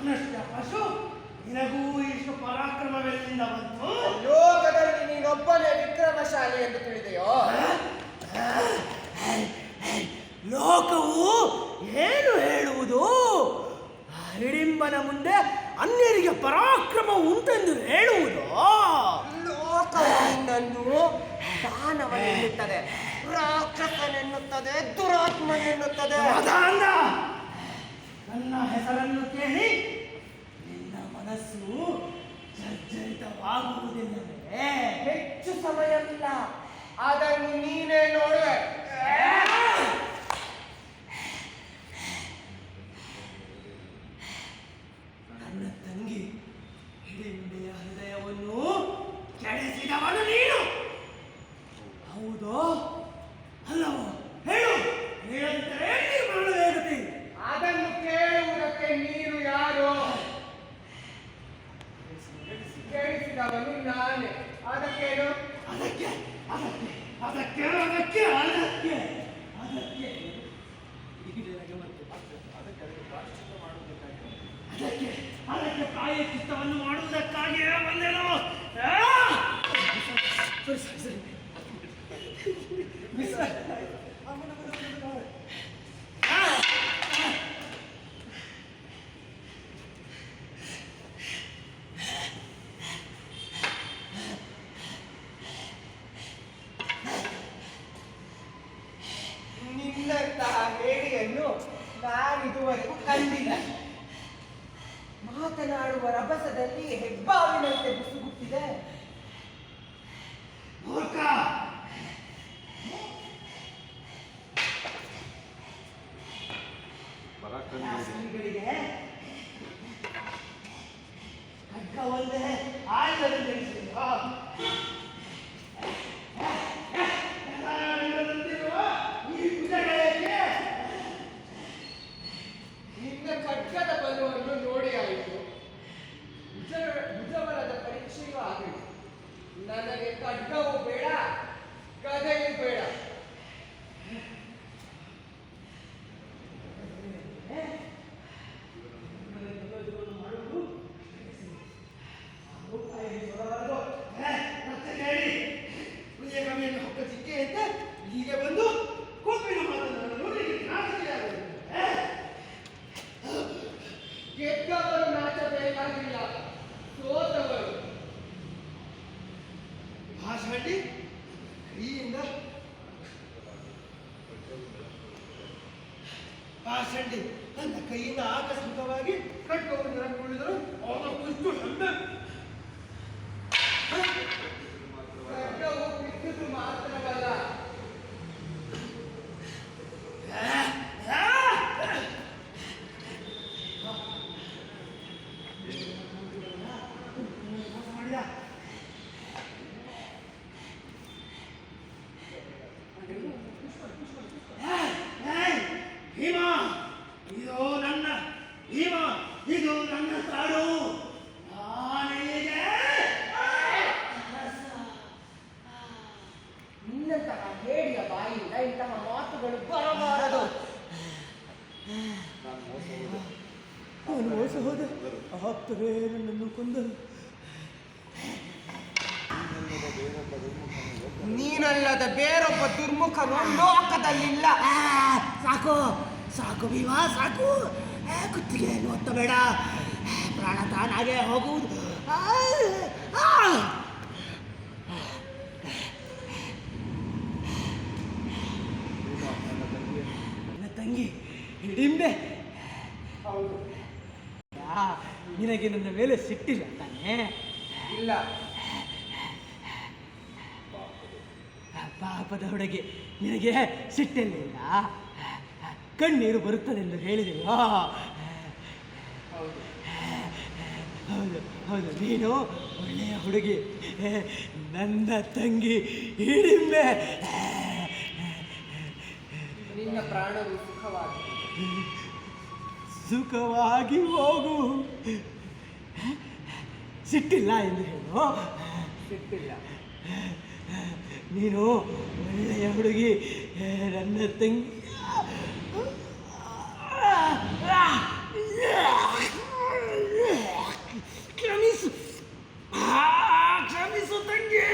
ಮನುಷ್ಯ ಪಶು ನಿನಗೂ ಇಷ್ಟು ಪರಾಕ್ರಮವೆಲ್ಲಿಂದ ಬಂತು? ಲೋಕದಲ್ಲಿ ನೀನೊಬ್ಬನೇ ವಿಕ್ರಮಶಾಲಿ ಎಂದು ತಿಳಿದೆಯೋ? ಲೋಕವು ಏನು ಹೇಳುವುದು? ಹಿಡಿಂಬನ ಮುಂದೆ ಅನ್ಯರಿಗೆ ಪರಾಕ್ರಮ ಉಂಟೆಂದು ಹೇಳುವುದು? ಲೋಕವು ನಿನ್ನನ್ನು ದಾನವನೆನ್ನುತ್ತದೆ, ರಾಕ್ಷಸನೆನ್ನುತ್ತದೆ, ದುರಾತ್ಮನೆನ್ನುತ್ತದೆ. ನನ್ನ ಹೆಸರನ್ನು ಕೇಳಿ ನಿನ್ನ ಮನಸ್ಸು ಜರ್ಜರಿತವಾಗುವುದಿಲ್ಲವೇ? ಹೆಚ್ಚು ಸಮಯವಿಲ್ಲ, ಅದನ್ನು ನೀನೇ ನೋಡುವೆ. ನನ್ನ ತಂಗಿ ಹಿಡಿಂಬೆಯ ಹೃದಯವನ್ನು ಕೆಡಿಸಿದವನು ನೀನು, ಹೌದೋ ಅಲ್ಲವೋ? ಹೇಳು, ಹೇಳಂತೆ ಮಾಡಲಾಗತ್ತೆ. ಅದನ್ನು ಕೇಳುವುದಕ್ಕೆ ನೀನು ಯಾರು? ಕೇಳಿಸಿದವನು ನಾನೇ. ಅದಕ್ಕೇನು? ಅದಕ್ಕೆ ಅದಕ್ಕೆ ಅದಕ್ಕೆ ಅದಕ್ಕೆ ಅದಕ್ಕೆ ಅದಕ್ಕೆ ಅದಕ್ಕೆ ಅದಕ್ಕೆ ಪ್ರಾಯಶ್ಚಿತ್ತವನ್ನು ಮಾಡುವುದಕ್ಕಾಗಿಯೇ ಬಂದೆನು. ಸರಿ ಸರಿ ನಿನ್ನಂತಹ ಹೇಡಿಯನ್ನು ನಾನಿದುವರೆಗೂ ಕಂಡಿಲ್ಲ. ಮಾತನಾಡುವ ರಭಸದಲ್ಲಿ ಹೆಬ್ಬಾವಿನಂತೆ ಬುಸುಗುಟ್ಟಿದೆ. ಮೂರ್ಖ, ಶಾಸನಿಗಳಿಗೆ ಖಡ್ಗ ಒಂದೇ ಆಯುಧದಲ್ಲಿ ಧರಿಸಿರುವ ಈ ಭುಜಗಳಿಗೆ ನಿನ್ನ ಖಡ್ಗದ ಬಲವನ್ನು ನೋಡಿ ಆಯಿತು, ಭುಜಬಲದ ಪರೀಕ್ಷೆಯೂ ಆಗಲಿ. ನನಗೆ ಖಡ್ಗವೂ ಬೇಡ, ಗದೆಯೂ ಬೇಡ. ಹೀಗೆ ಬಂದು ಕೋಪಿನ ಮಾತನಾಡಲು ಗೆದ್ದವರು ನಾಚಬೇಕಾಗಿಲ್ಲ, ಸೋತವರು. ಭಾಷಾಂಡಿ ಕೈಯಿಂದ ಭಾಷಾಂಡಿ ನನ್ನ ಕೈಯಿಂದ ಆಕಸ್ಮಿಕವಾಗಿ ಕಟ್ಟುವನ್ನು ಹಾಕಿಕೊಂಡಿದ್ದರು. ಅವನ ಕುರಿತು ಹೆಮ್ಮೆ. ಖಡ್ಗವು ಬಿದ್ದುದು ಮಾತ್ರವಲ್ಲ, ಭೀಮ, ಇದು ನನ್ನ ಭೀಮ, ಇದು ನನ್ನ ಕಾಡು. ನಿನ್ನಂತಹ ಹೇಡಿಯ ಬಾಯಿಂದ ಇಂತಹ ಮಾತುಗಳು ಬರಬಾರದು. ನಾನು ಮೋಸ ಹೋದೆ, ಆಪ್ತರೇ ನನ್ನನ್ನು ಕೊಂದರು. ನೀನಲ್ಲದ ಬೇರೊಬ್ಬ ದುರ್ಮುಖನು ಲೋಕದಲ್ಲಿಲ್ಲ. ಸಾಕು ಸಾಕು ಭೀಮ, ಸಾಕು. ಕುತ್ತಿಗೆಯನ್ನು ಒತ್ತಬೇಡ, ಪ್ರಾಣ ತಾನಾಗೆ ಹೋಗುವುದು. ನನ್ನ ತಂಗಿ ಹಿಡಿಂಬೆ. ಹೌದು. ನಿನಗೆ ನನ್ನ ಮೇಲೆ ಸಿಟ್ಟಿಲ್ಲ ತಾನೇ? ಇಲ್ಲ. ಪಾಪದ ಹುಡುಗಿ, ನಿನಗೆ ಸಿಟ್ಟೆಲ್ಲಿಲ್ಲ? ಕಣ್ಣೀರು ಬರುತ್ತದೆಂದು ಹೇಳಿದೆಯೋ? ಹೌದು ಹೌದು ಹೌದು, ನೀನು ಒಳ್ಳೆಯ ಹುಡುಗಿ. ನನ್ನ ತಂಗಿ ಹಿಡಿಂಬೆ. ನಿನ್ನ ಪ್ರಾಣವು ಸುಖವಾಗಿ ಹೋಗು. ಸಿಟ್ಟಿಲ್ಲ ಎಂದು ಹೇಳು. ಸಿಟ್ಟಿಲ್ಲ. ನೀನು ಒಳ್ಳೆಯ ಹುಡುಗಿ, ನನ್ನ ತಂಗಿ. ಕ್ಷಮಿಸು ತಂಗಿ.